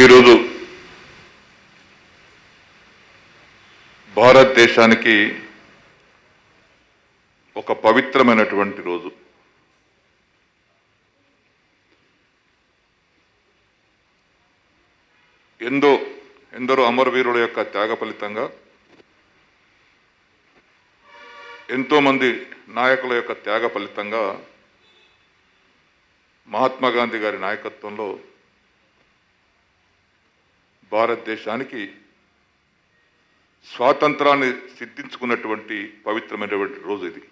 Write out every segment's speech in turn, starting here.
ఈరోజు భారతదేశానికి ఒక పవిత్రమైనటువంటి రోజు. ఎందరో అమరవీరుల యొక్క త్యాగ ఫలితంగా, ఎంతోమంది నాయకుల యొక్క త్యాగ ఫలితంగా మహాత్మా గాంధీ గారి నాయకత్వంలో భారతదేశానికి స్వాతంత్రాన్ని సిద్ధించుకున్నటువంటి పవిత్రమైనటువంటి రోజు ఇది.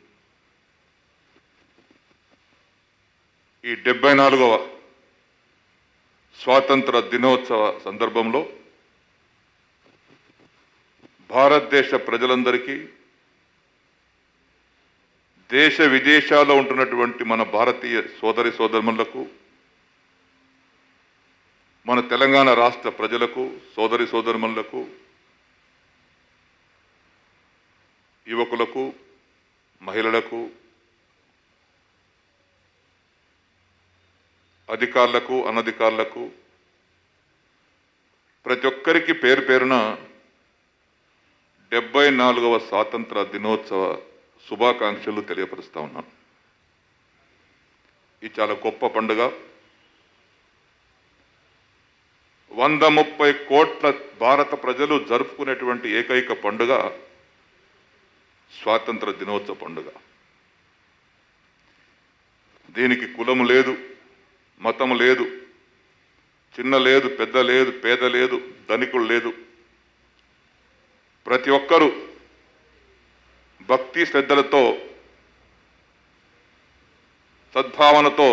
ఈ 74వ స్వాతంత్ర దినోత్సవ సందర్భంలో భారతదేశ ప్రజలందరికీ, దేశ విదేశాల్లో ఉంటున్నటువంటి మన భారతీయ సోదరి సోదరులకు, మన తెలంగాణ రాష్ట్ర ప్రజలకు, సోదరి సోదరులకు, యువకులకు, మహిళలకు, అధికారులకు, అనధికారులకు, ప్రతి ఒక్కరికి పేరు పేరున 74వ స్వాతంత్ర దినోత్సవ శుభాకాంక్షలు తెలియపరుస్తా ఉన్నాను. ఇది చాలా గొప్ప పండుగ. 130 కోట్ల భారత ప్రజలు జరుపుకునేటువంటి ఏకైక పండుగ స్వాతంత్ర దినోత్సవ పండుగ. దీనికి కులం లేదు, మతం లేదు, చిన్న లేదు, పెద్ద లేదు, పేద లేదు, ధనికులు లేదు. ప్రతి ఒక్కరూ భక్తి శ్రద్ధలతో, సద్భావనతో,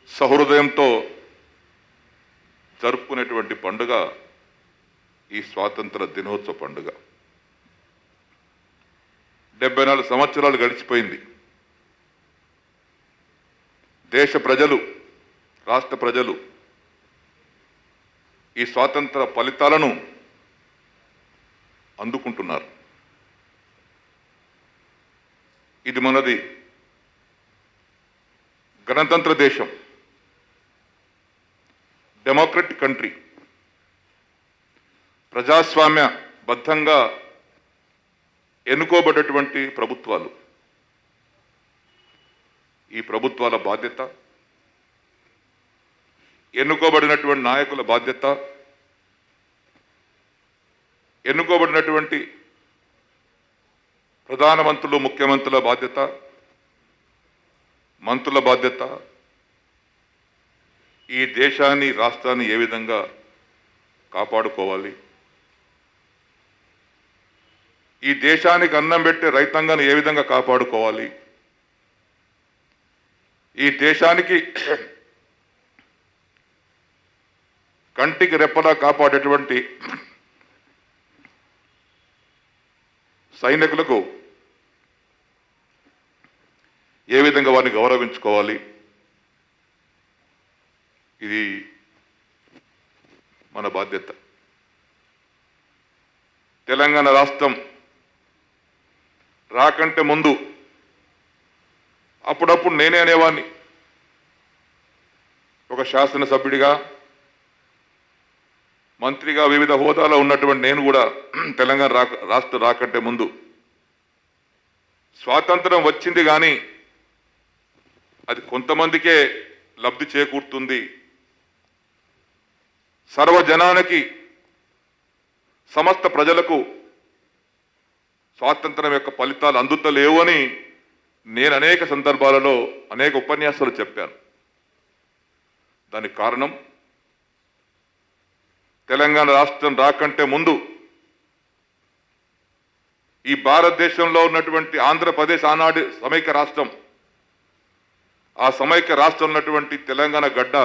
సహృదయంతో జరుపుకునేటువంటి పండుగ ఈ స్వాతంత్ర దినోత్సవ పండుగ. 74 సంవత్సరాలు గడిచిపోయింది. దేశ ప్రజలు, రాష్ట్ర ప్రజలు ఈ స్వాతంత్ర ఫలితాలను అందుకుంటున్నారు. ఇది మనది గణతంత్ర దేశం, డెమోక్రటిక్ కంట్రీ. ప్రజాస్వామ్య బద్ధంగా ఎన్నుకోబడ్డటువంటి ప్రభుత్వాలు. ఈ ప్రభుత్వాల బాధ్యత, ఎన్నుకోబడినటువంటి నాయకుల బాధ్యత, ఎన్నుకోబడినటువంటి ప్రధానమంత్రులు, ముఖ్యమంత్రుల బాధ్యత, మంత్రుల బాధ్యత ఈ దేశాన్ని, రాష్ట్రాన్ని ఏ విధంగా కాపాడుకోవాలి, ఈ దేశానికి అన్నం పెట్టే రైతాంగాన్ని ఏ విధంగా కాపాడుకోవాలి, ఈ దేశానికి కంటికి రెప్పలా కాపాడేటువంటి సైనికులకు ఏ విధంగా వారిని గౌరవించుకోవాలి, ఇది మన బాధ్యత. తెలంగాణ రాష్ట్రం రాకంటే ముందు అప్పుడప్పుడు నేనే అనేవాడిని, ఒక శాసనసభ్యుడిగా, మంత్రిగా, వివిధ హోదాలో ఉన్నటువంటి నేను కూడా తెలంగాణ రాష్ట్రం రాకంటే ముందు స్వాతంత్రం వచ్చింది కానీ అది కొంతమందికే లబ్ధి చేకూరుతుంది, సర్వజనానికి, సమస్త ప్రజలకు స్వాతంత్రం యొక్క ఫలితాలు అందుతలేవు అని నేను అనేక సందర్భాలలో అనేక ఉపన్యాసాలు చెప్పాను. దానికి కారణం తెలంగాణ రాష్ట్రం రాకంటే ముందు ఈ భారతదేశంలో ఉన్నటువంటి ఆంధ్రప్రదేశ్ ఆనాడు సమైక్య రాష్ట్రం, ఆ సమైక్య రాష్ట్రం ఉన్నటువంటి తెలంగాణ గడ్డ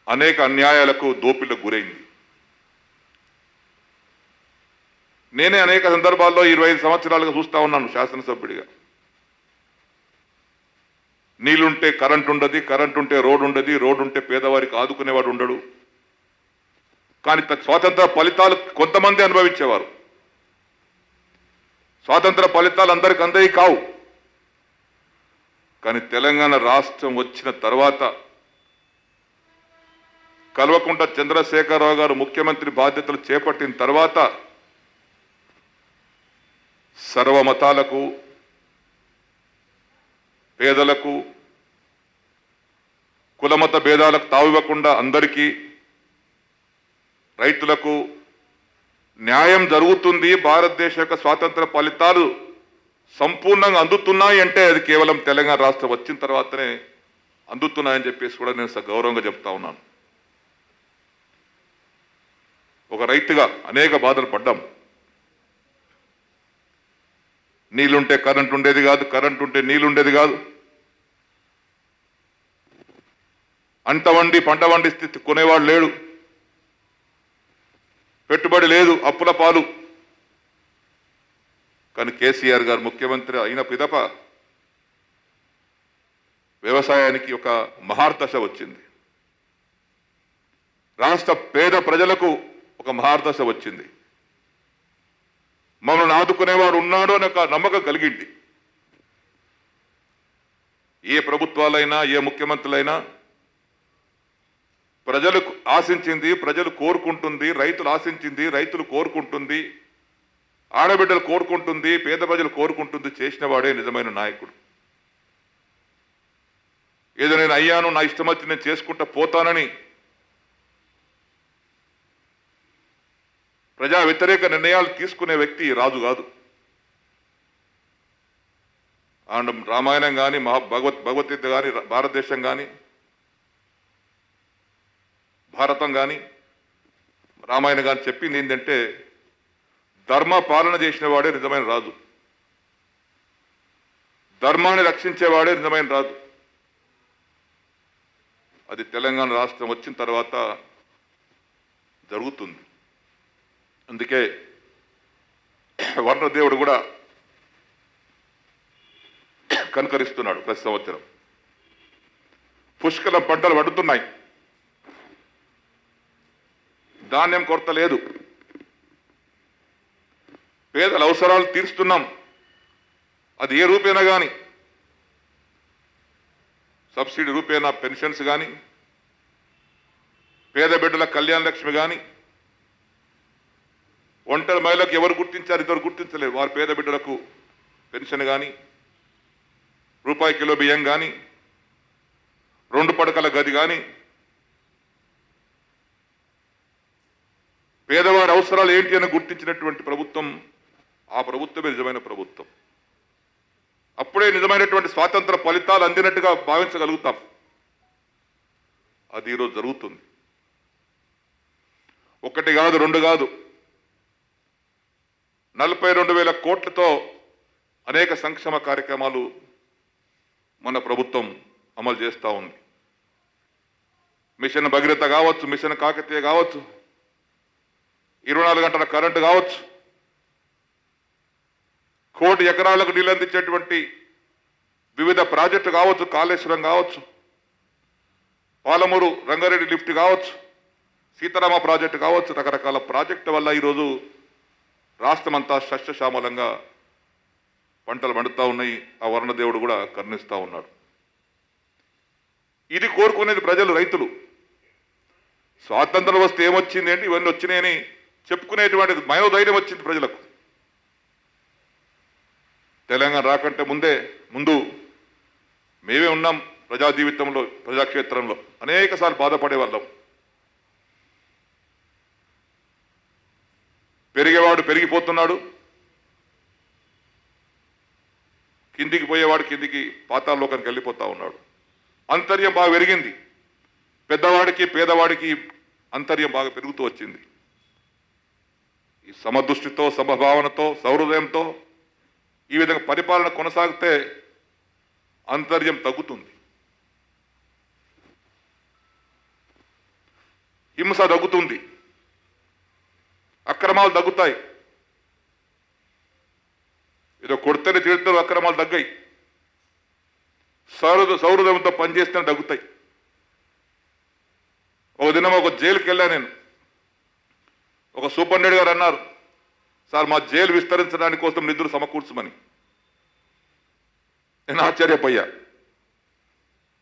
అనేక అన్యాయాలకు, దోపిళ్లకు గురైంది. నేనే అనేక సందర్భాల్లో 25 సంవత్సరాలుగా చూస్తా ఉన్నాను శాసనసభ్యుడిగా. నీళ్ళుంటే కరెంట్ ఉండదు, కరెంట్ ఉంటే రోడ్డు ఉండదు, రోడ్డు ఉంటే పేదవారికి ఆదుకునేవాడు ఉండడు. కానీ స్వాతంత్ర ఫలితాలు కొంతమంది అనుభవించేవారు. స్వాతంత్ర ఫలితాలు అందరికీ అందరికీ కావు. కానీ తెలంగాణ రాష్ట్రం వచ్చిన తర్వాత కల్వకుంట్ల చంద్రశేఖరరావు గారు ముఖ్యమంత్రి బాధ్యతలు చేపట్టిన తర్వాత సర్వమతాలకు, పేదలకు, కులమత భేదాలకు తావివ్వకుండా అందరికీ, రైతులకు న్యాయం జరుగుతుంది. భారతదేశ యొక్క స్వాతంత్ర ఫలితాలు సంపూర్ణంగా అందుతున్నాయి అంటే అది కేవలం తెలంగాణ రాష్ట్రం వచ్చిన తర్వాతనే అందుతున్నాయని చెప్పేసి కూడా నేను గౌరవంగా చెప్తా ఉన్నాను. ఒక రైతుగా అనేక బాధలు పడ్డాం. నీళ్ళుంటే కరెంట్ ఉండేది కాదు, కరెంట్ ఉంటే నీళ్ళు ఉండేది కాదు. అంట వండి పంట వండి స్థితి కొనేవాడు లేడు, పెట్టుబడి లేదు, అప్పుల పాలు. కానీ కేసీఆర్ గారు ముఖ్యమంత్రి అయిన పిదప వ్యవసాయానికి ఒక మహార్దశ వచ్చింది. రాష్ట్ర పేద ప్రజలకు ఒక మహార్దశ వచ్చింది. మమ్మల్ని ఆదుకునేవాడు ఉన్నాడు అనే ఒక నమ్మకం కలిగింది. ఏ ప్రభుత్వాలైనా, ఏ ముఖ్యమంత్రులైనా ప్రజలు ఆశించింది ప్రజలు కోరుకుంటుంది, రైతులు ఆశించింది రైతులు కోరుకుంటుంది, ఆడబిడ్డలు కోరుకుంటుంది, పేద ప్రజలు కోరుకుంటుంది చేసిన వాడే నిజమైన నాయకుడు. ఏదో నేను అయ్యాను, నా ఇష్టం వచ్చి నేను చేసుకుంటా పోతానని ప్రజా వ్యతిరేక నిర్ణయాలు తీసుకునే వ్యక్తి రాజు కాదు. రామాయణం కానీ, భగవద్గీత కానీ, భారతదేశం కానీ, భారతం కానీ, రామాయణం కానీ చెప్పింది ఏంటంటే ధర్మ పాలన చేసిన వాడే నిజమైన రాజు, ధర్మాన్ని రక్షించేవాడే నిజమైన రాజు. అది తెలంగాణ రాష్ట్రం వచ్చిన తర్వాత జరుగుతుంది. అందుకే వర్ణదేవుడు కూడా కనుకరిస్తున్నాడు. ప్రతి సంవత్సరం పుష్కలం పంటలు పండుతున్నాయి, ధాన్యం కొరత లేదు, పేదల అవసరాలు తీరుస్తున్నాం. అది ఏ రూపేనా కానీ, సబ్సిడీ రూపేనా పెన్షన్స్ కానీ, పేద బిడ్డల కళ్యాణ లక్ష్మి కానీ, ఒంటరి మహిళలకు ఎవరు గుర్తించారు, ఇద్దరు గుర్తించలేదు. వారి పేద బిడ్డలకు పెన్షన్ కానీ, రూపాయి కిలో బియ్యం కానీ, 2 పడకల గది కానీ, పేదవాడి అవసరాలు ఏంటి అని గుర్తించినటువంటి ప్రభుత్వం ఆ ప్రభుత్వమే నిజమైన ప్రభుత్వం. అప్పుడే నిజమైనటువంటి స్వాతంత్ర ఫలితాలు అందినట్టుగా భావించగలుగుతాం. అది ఈరోజు జరుగుతుంది. 1 కాదు, 2 కాదు, 42,000 కోట్లతో అనేక సంక్షేమ కార్యక్రమాలు మన ప్రభుత్వం అమలు చేస్తూ ఉంది. మిషన్ భగీరథ కావచ్చు, మిషన్ కాకతీయ కావచ్చు, 24 గంటల కరెంటు కావచ్చు, 1 కోటి ఎకరాలకు నీళ్ళు అందించేటువంటి వివిధ ప్రాజెక్టులు కావచ్చు, కాళేశ్వరం కావచ్చు, పాలమూరు రంగారెడ్డి లిఫ్ట్ కావచ్చు, సీతారామ ప్రాజెక్టు కావచ్చు, రకరకాల ప్రాజెక్టు వల్ల ఈరోజు రాష్ట్రం అంతా సస్యశ్యామలంగా పంటలు పండుతూ ఉన్నాయి. ఆ వర్ణదేవుడు కూడా కరుణిస్తూ ఉన్నాడు. ఇది కోరుకునేది ప్రజలు, రైతులు. స్వాతంత్రం వస్తే ఏమొచ్చింది ఏంటి, ఇవన్నీ వచ్చినాయని చెప్పుకునేటువంటి మనోధైర్యం వచ్చింది ప్రజలకు. తెలంగాణ రాకంటే ముందు మేమే ఉన్నాం ప్రజా జీవితంలో, ప్రజాక్షేత్రంలో అనేక సార్లు బాధపడే వాళ్ళం. పెరిగేవాడు పెరిగిపోతున్నాడు, కిందికి పోయేవాడు కిందికి పాతాళలోకానికి వెళ్ళిపోతా ఉన్నాడు. అంతర్యం బాగా పెరిగింది. పెద్దవాడికి పేదవాడికి అంతర్యం బాగా పెరుగుతూ వచ్చింది. ఈ సమదృష్టితో, సమభావనతో, సౌహృదయంతో ఈ విధంగా పరిపాలన కొనసాగితే అంతర్యం తగ్గుతుంది, హింస తగ్గుతుంది, అక్రమాలు తగ్గుతాయి. ఏదో కొడితేనే తీరుతారు, అక్రమాలు తగ్గాయి. సౌహృదయంతో పనిచేస్తేనే తగ్గుతాయి. ఒక దినం ఒక జైలుకి వెళ్ళా నేను. ఒక సూపరింటెండెంట్ గారు అన్నారు, సార్ మా జైలు విస్తరించడానికి కోసం నిధులు సమకూర్చమని. నేను ఆశ్చర్యపోయా.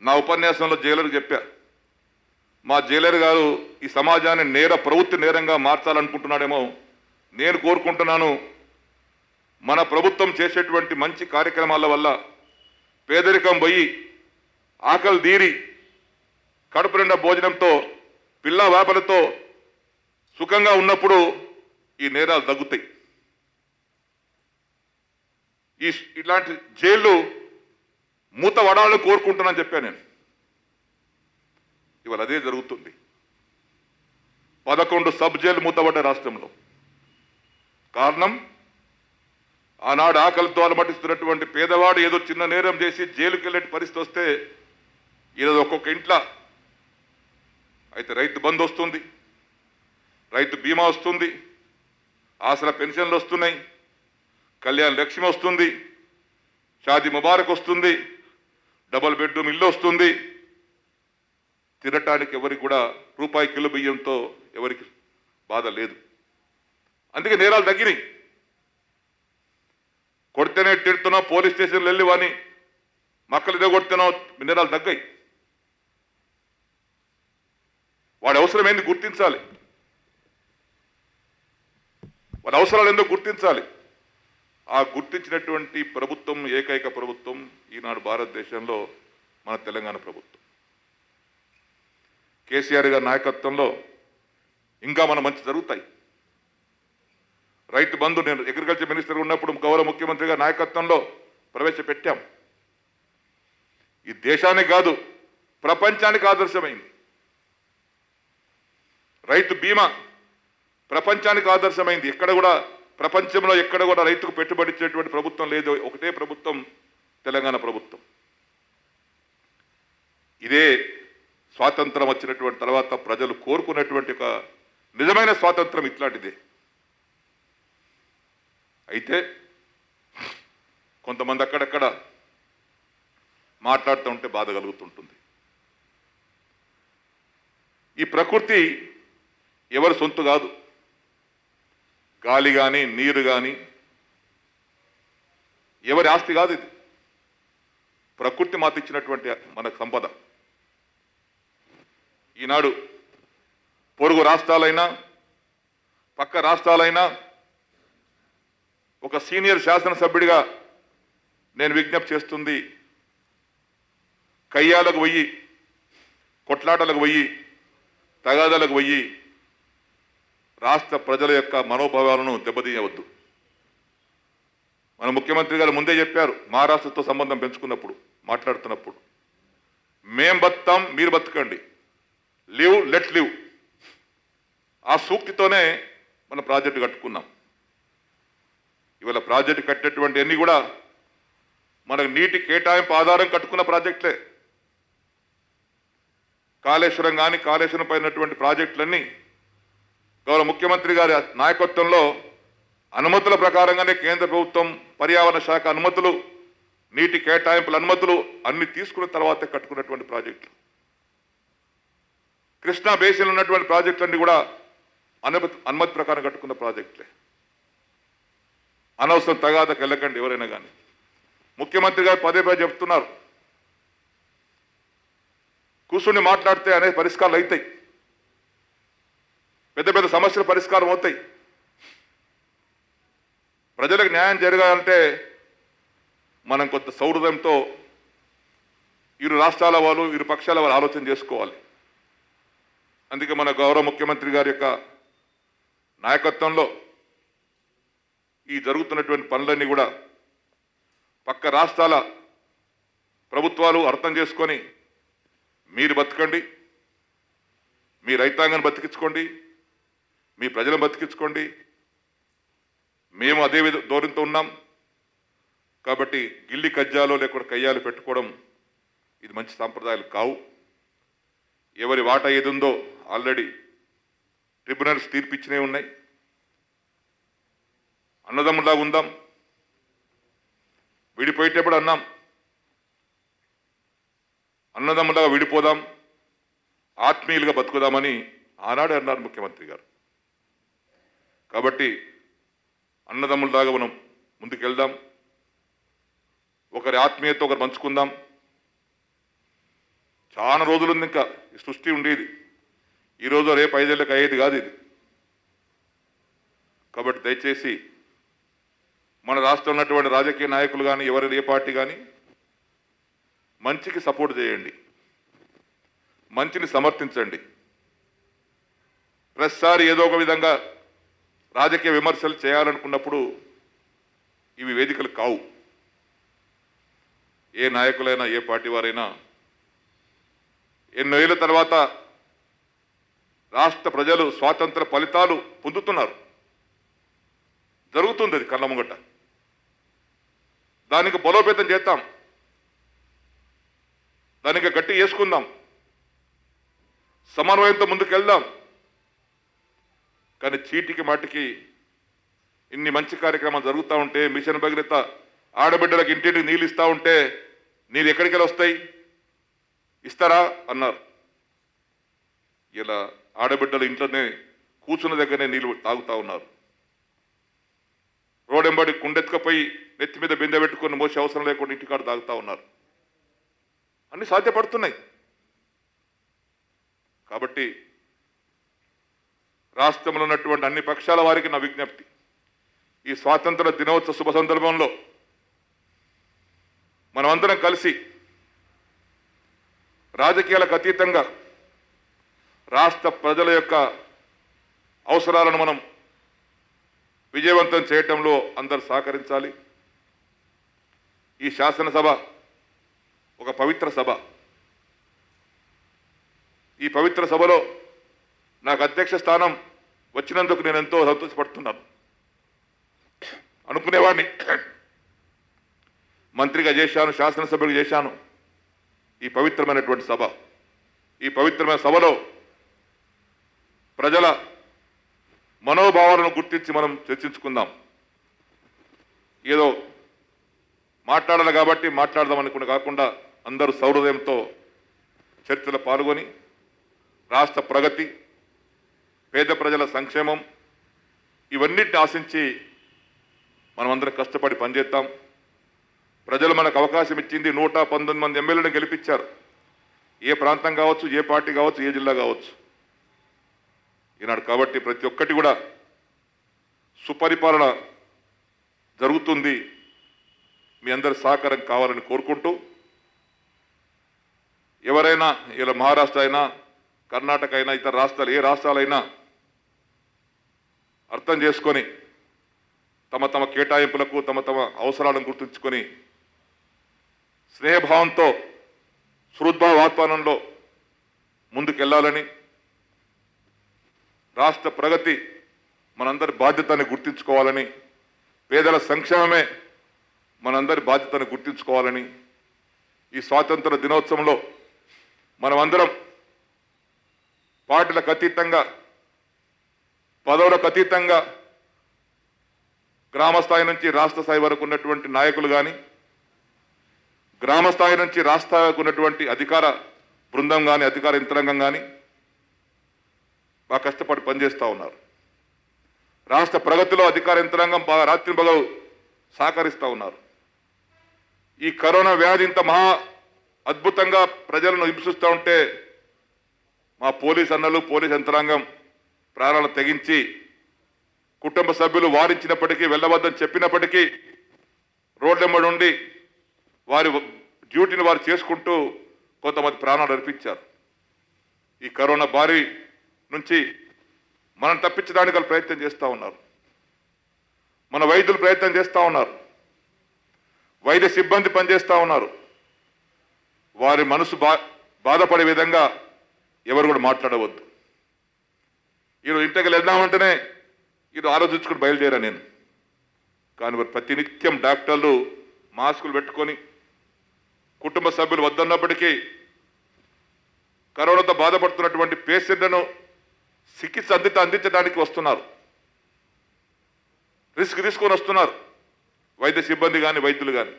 నా ఉపన్యాసంలో జైలుకు చెప్పా, మా జైలర్ గారు ఈ సమాజాన్ని నేర ప్రవృత్తి నేరంగా మార్చాలనుకుంటున్నాడేమో. నేను కోరుకుంటున్నాను, మన ప్రభుత్వం చేసేటువంటి మంచి కార్యక్రమాల వల్ల పేదరికం పోయి ఆకలి తీరి కడుపు నిండా భోజనంతో పిల్ల వేపలతో సుఖంగా ఉన్నప్పుడు ఈ నేరాలు తగ్గుతాయి. ఇలాంటి జైళ్ళు మూత వడాలని కోరుకుంటున్నాను చెప్పాను నేను. ఇవాళ అదే జరుగుతుంది. 11 సబ్ జైలు మూతపడ్డ రాష్ట్రంలో. కారణం, ఆనాడు ఆకలితో అలమటిస్తున్నటువంటి పేదవాడు ఏదో చిన్న నేరం చేసి జైలుకి వెళ్ళే పరిస్థితి వస్తే ఈరోజు ఒక్కొక్క ఇంట్లో అయితే రైతు బంధు వస్తుంది, రైతు బీమా వస్తుంది, ఆసరా పెన్షన్లు వస్తున్నాయి, కళ్యాణ లక్ష్మి వస్తుంది, షాదీ ముబారక్ వస్తుంది, డబుల్ బెడ్రూమ్ ఇల్లు వస్తుంది. తినటానికి ఎవరికి కూడా రూపాయి కిలో బియ్యంతో ఎవరికి బాధ లేదు. అందుకే నేరాలు తగ్గినాయి. కొడితేనే తిడుతున్నావు, పోలీస్ స్టేషన్లు వెళ్ళి వాని మక్కలు ఇదే కొడుతున్నావు, నేరాలు తగ్గాయి. వాడి అవసరం ఏంది గుర్తించాలి, వాడి అవసరాలు ఎందుకు గుర్తించాలి. ఆ గుర్తించినటువంటి ప్రభుత్వం, ఏకైక ప్రభుత్వం ఈనాడు భారతదేశంలో మన తెలంగాణ ప్రభుత్వం. కేసీఆర్ గారి నాయకత్వంలో ఇంకా మన మంచి జరుగుతాయి. రైతు బంధు నేను అగ్రికల్చర్ మినిస్టర్ ఉన్నప్పుడు గౌరవ ముఖ్యమంత్రి గారి నాయకత్వంలో ప్రవేశపెట్టాం. ఈ దేశానికి కాదు, ప్రపంచానికి ఆదర్శమైంది. రైతు బీమా ప్రపంచానికి ఆదర్శమైంది. ఎక్కడ కూడా ప్రపంచంలో ఎక్కడ కూడా రైతుకు పెట్టుబడి ఇచ్చేటువంటి ప్రభుత్వం లేదు. ఒకటే ప్రభుత్వం, తెలంగాణ ప్రభుత్వం. ఇదే స్వాతంత్రం వచ్చినటువంటి తర్వాత ప్రజలు కోరుకున్నటువంటి ఒక నిజమైన స్వాతంత్రం ఇట్లాంటిదే. అయితే కొంతమంది అక్కడక్కడ మాట్లాడుతూ ఉంటే బాధ కలుగుతుంటుంది. ఈ ప్రకృతి ఎవరి సొంత కాదు. గాలి కానీ నీరు కానీ ఎవరి ఆస్తి కాదు. ఇది ప్రకృతి మాత ఇచ్చినటువంటి మనకు సంపద. ఈనాడు పొరుగు రాష్ట్రాలైనా పక్క రాష్ట్రాలైనా ఒక సీనియర్ శాసనసభ్యుడిగా నేను విజ్ఞప్తి చేస్తుంది, కయ్యాలకు పోయి, కొట్లాటలకు పోయి, తగాదాలకు పోయి రాష్ట్ర ప్రజల యొక్క మనోభావాలను దెబ్బతీయవద్దు. మన ముఖ్యమంత్రి గారు ముందే చెప్పారు, మహారాష్ట్రతో సంబంధం పెంచుకున్నప్పుడు మాట్లాడుతున్నప్పుడు, మేం బతాం మీరు బతకండి, లివ్ లెట్ లివ్. ఆ సూక్తితోనే మన ప్రాజెక్టు కట్టుకున్నాం. ఇవాళ ప్రాజెక్టు కట్టేటువంటి అన్ని కూడా మనకు నీటి కేటాయింపు ఆధారం కట్టుకున్న ప్రాజెక్టులే. కాళేశ్వరం కానీ కాళేశ్వరం పైనటువంటి ప్రాజెక్టులన్నీ గౌరవ ముఖ్యమంత్రి గారి నాయకత్వంలో అనుమతుల ప్రకారంగానే కేంద్ర ప్రభుత్వం పర్యావరణ శాఖ అనుమతులు, నీటి కేటాయింపుల అనుమతులు అన్ని తీసుకున్న తర్వాతే కట్టుకున్నటువంటి ప్రాజెక్టులు. కృష్ణా బేసిన్లో ఉన్నటువంటి ప్రాజెక్టులన్నీ కూడా అనుమతి ప్రకారం కట్టుకున్న ప్రాజెక్టులే. అనవసరం తగాదకు వెళ్ళకండి ఎవరైనా కానీ. ముఖ్యమంత్రి గారు పదే పదే చెప్తున్నారు, కూర్చుని మాట్లాడితే అనేక పరిష్కారాలు అవుతాయి, పెద్ద పెద్ద సమస్యలు పరిష్కారం అవుతాయి. ప్రజలకు న్యాయం జరగాలంటే మనం కొంత సౌహృదయంతో ఇరు రాష్ట్రాల వాళ్ళు, ఇరు పక్షాల వాళ్ళు ఆలోచన చేసుకోవాలి. అందుకే మన గౌరవ ముఖ్యమంత్రి గారి యొక్క నాయకత్వంలో ఈ జరుగుతున్నటువంటి పనులన్నీ కూడా పక్క రాష్ట్రాల ప్రభుత్వాలు అర్థం చేసుకొని మీరు బతకండి, మీ రైతాంగాన్ని బతికించుకోండి, మీ ప్రజలను బతికించుకోండి, మేము అదే ధోరణితో ఉన్నాం. కాబట్టి గిల్లి కజ్జాలో లేకుండా కయ్యాలు పెట్టుకోవడం ఇది మంచి సాంప్రదాయాలు కావు. ఎవరి వాటా ఏదుందో ఆల్రెడీ ట్రిబ్యునల్స్ తీర్పిచ్చినవి ఉన్నాయి. అన్నదమ్ములాగా ఉందాం. విడిపోయేటప్పుడు అన్నాం, అన్నదమ్ములాగా విడిపోదాం, ఆత్మీయులుగా బతుకుదామని ఆనాడే అన్నారు ముఖ్యమంత్రి గారు. కాబట్టి అన్నదమ్ములలాగా మనం ముందుకెళ్దాం, ఒకరి ఆత్మీయత ఒకరు పంచుకుందాం. చాలా రోజులుంది ఇంకా ఈ సృష్టి ఉండేది. ఈరోజు రేపు 5 ఏళ్ళకి అయ్యేది కాదు ఇది. కాబట్టి దయచేసి మన రాష్ట్రంలో ఉన్నటువంటి రాజకీయ నాయకులు కానీ ఎవరు ఏ పార్టీ కానీ మంచికి సపోర్ట్ చేయండి, మంచిని సమర్థించండి. ప్రతిసారి ఏదో ఒక విధంగా రాజకీయ విమర్శలు చేయాలనుకున్నప్పుడు ఇవి వేదికలు కావు. ఏ నాయకులైనా ఏ పార్టీ వారైనా ఎన్నో ఏళ్ళ తర్వాత రాష్ట్ర ప్రజలు స్వాతంత్ర ఫలితాలు పొందుతున్నారు. జరుగుతుంది అది కళ్ళ ముంగట. దానికి బలోపేతం చేద్దాం, దానికి గట్టి చేసుకుందాం, సమన్వయంతో ముందుకెళ్దాం. కానీ చీటికి మాటికి ఇన్ని మంచి కార్యక్రమాలు జరుగుతూ ఉంటే, మిషన్ భగీరథ ఆడబిడ్డలకు ఇంటింటికి నీళ్ళు ఇస్తూ ఉంటే నీళ్ళు ఎక్కడికి వెళ్ళి వస్తాయి, ఇస్తారా అన్నారు. ఇలా ఆడబిడ్డలు ఇంట్లోనే కూర్చున్న దగ్గరనే నీళ్ళు తాగుతూ ఉన్నారు. రోడెంబడి కుండెత్తుకపోయి నెత్తి మీద బిందె పెట్టుకొని మోసే అవసరం లేకుండా ఇంటికాడ తాగుతూ ఉన్నారు. అన్ని సాధ్యపడుతున్నాయి. కాబట్టి రాష్ట్రంలో ఉన్నటువంటి అన్ని పక్షాల వారికి నా విజ్ఞప్తి, ఈ స్వాతంత్ర దినోత్సవ శుభ సందర్భంలో మనమందరం కలిసి రాజకీయాలకు అతీతంగా రాష్ట్ర ప్రజల యొక్క అవసరాలను మనం విజయవంతం చేయటంలో అందరూ సహకరించాలి. ఈ శాసనసభ ఒక పవిత్ర సభ. ఈ పవిత్ర సభలో నాకు అధ్యక్ష స్థానం వచ్చినందుకు నేను ఎంతో సంతోషపడుతున్నాను. అనుకునేవాడిని, మంత్రిగా చేశాను, శాసనసభకు చేశాను. ఈ పవిత్రమైనటువంటి సభ, ఈ పవిత్రమైన సభలో ప్రజల మనోభావాలను గుర్తించి మనం చర్చించుకుందాం. ఏదో మాట్లాడాలి కాబట్టి మాట్లాడదాం అనుకుని కాకుండా అందరూ సౌహృదయంతో చర్చలో పాల్గొని రాష్ట్ర ప్రగతి, పేద ప్రజల సంక్షేమం ఇవన్నిటిని ఆశించి మనమందరం కష్టపడి పనిచేద్దాం. ప్రజలు మనకు అవకాశం ఇచ్చింది, 119 మంది ఎమ్మెల్యేలను గెలిపించారు. ఏ ప్రాంతం కావచ్చు, ఏ పార్టీ కావచ్చు, ఏ జిల్లా కావచ్చు ఈనాడు. కాబట్టి ప్రతి ఒక్కటి కూడా సుపరిపాలన జరుగుతుంది. మీ అందరి సహకారం కావాలని కోరుకుంటూ, ఎవరైనా ఇలా మహారాష్ట్ర అయినా, కర్ణాటక అయినా, ఇతర రాష్ట్రాలు ఏ రాష్ట్రాలైనా అర్థం చేసుకొని తమ తమ కేటాయింపులకు తమ తమ అవసరాలను గుర్తుంచుకొని స్నేహభావంతో సుహృద్భావ వాతావరణంలో ముందుకెళ్లాలని, రాష్ట్ర ప్రగతి మనందరి బాధ్యతని గుర్తించుకోవాలని, పేదల సంక్షేమమే మనందరి బాధ్యతను గుర్తించుకోవాలని, ఈ స్వాతంత్ర దినోత్సవంలో మనమందరం పార్టీలకు అతీతంగా, పదవులకు అతీతంగా గ్రామ స్థాయి నుంచి రాష్ట్ర స్థాయి వరకు ఉన్నటువంటి నాయకులు కానీ, గ్రామ స్థాయి నుంచి రాష్ట్ర స్థాయి వరకు ఉన్నటువంటి అధికార బృందం కానీ, అధికార యంత్రాంగం కానీ బాగా కష్టపడి పనిచేస్తూ ఉన్నారు. రాష్ట్ర ప్రగతిలో అధికార యంత్రాంగం బాగా రాత్రి పగలు సహకరిస్తూ ఉన్నారు. ఈ కరోనా వ్యాధి ఇంత మహా అద్భుతంగా ప్రజలను హింసిస్తూ ఉంటే మా పోలీస్ అన్నలు, పోలీస్ యంత్రాంగం ప్రాణాలు తెగించి కుటుంబ సభ్యులు వారించినప్పటికీ, వెళ్ళవద్దని చెప్పినప్పటికీ రోడ్లెమ్మడి ఉండి వారి డ్యూటీని వారు చేసుకుంటూ కొంతమంది ప్రాణాలు అర్పించారు. ఈ కరోనా బారి నుంచి మనం తప్పించడానికి వాళ్ళు ప్రయత్నం చేస్తూ ఉన్నారు. మన వైద్యులు ప్రయత్నం చేస్తూ ఉన్నారు, వైద్య సిబ్బంది పనిచేస్తూ ఉన్నారు. వారి మనసు బాధపడే విధంగా ఎవరు కూడా మాట్లాడవద్దు. ఈరోజు ఇంటికి వెళ్దామంటేనే ఇది ఆలోచించుకుని బయలుదేరా నేను. కానీ మరి ప్రతినిత్యం డాక్టర్లు మాస్కులు పెట్టుకొని కుటుంబ సభ్యులు వద్దన్నప్పటికీ కరోనాతో బాధపడుతున్నటువంటి పేషెంట్లను చికిత్స అందించడానికి వస్తున్నారు, రిస్క్ తీసుకొని వస్తున్నారు వైద్య సిబ్బంది కానీ, వైద్యులు కానీ.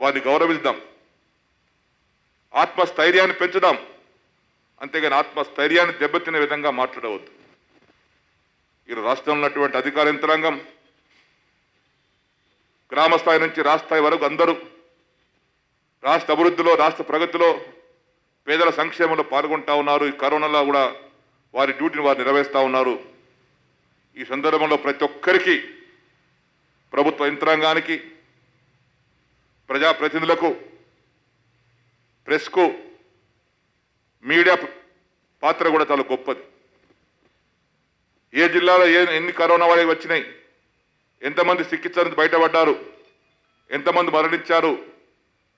వారిని గౌరవిద్దాం, ఆత్మస్థైర్యాన్ని పెంచుదాం. అంతేగాని ఆత్మస్థైర్యాన్ని దెబ్బతినే విధంగా మాట్లాడవద్దు. ఈ రాష్ట్రంలో ఉన్నటువంటి అధికార యంత్రాంగం గ్రామ స్థాయి నుంచి రాష్ట్ర స్థాయి వరకు అందరూ రాష్ట్ర అభివృద్ధిలో, రాష్ట్ర ప్రగతిలో, పేదల సంక్షేమంలో పాల్గొంటా ఉన్నారు. ఈ కరోనాలో కూడా వారి డ్యూటీని వారు నెరవేరుస్తూ ఉన్నారు. ఈ సందర్భంలో ప్రతి ఒక్కరికి, ప్రభుత్వ యంత్రాంగానికి, ప్రజాప్రతినిధులకు, ప్రెస్కు, మీడియా పాత్ర కూడా చాలా గొప్పది. ఏ జిల్లాలో ఎన్ని కరోనా వాళ్ళకి వచ్చినాయి, ఎంతమంది చికిత్స నుంచి బయటపడ్డారు, ఎంతమంది మరణించారు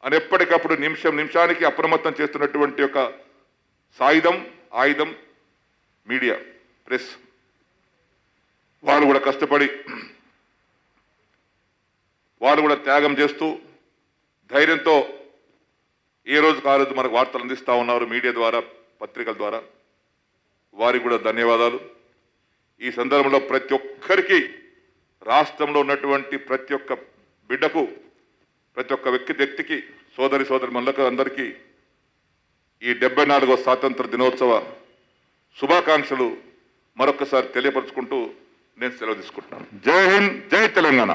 అని ఎప్పటికప్పుడు నిమిషానికి అప్రమత్తం చేస్తున్నటువంటి ఒక ఆయుధం మీడియా, ప్రెస్. వాళ్ళు కూడా కష్టపడి, వాళ్ళు కూడా త్యాగం చేస్తూ ధైర్యంతో ఏ రోజుకు ఆ రోజు మనకు వార్తలు అందిస్తూ ఉన్నారు మీడియా ద్వారా, పత్రికల ద్వారా. వారికి కూడా ధన్యవాదాలు. ఈ సందర్భంలో ప్రతి ఒక్కరికి, రాష్ట్రంలో ఉన్నటువంటి ప్రతి ఒక్క బిడ్డకు, ప్రతి ఒక్క వ్యక్తికి, సోదరిమణులకు అందరికీ ఈ 74వ స్వాతంత్ర దినోత్సవ శుభాకాంక్షలు మరొకసారి తెలియపరుచుకుంటూ నేను సెలవు తీసుకుంటున్నాను. జై హింద్, జై తెలంగాణ.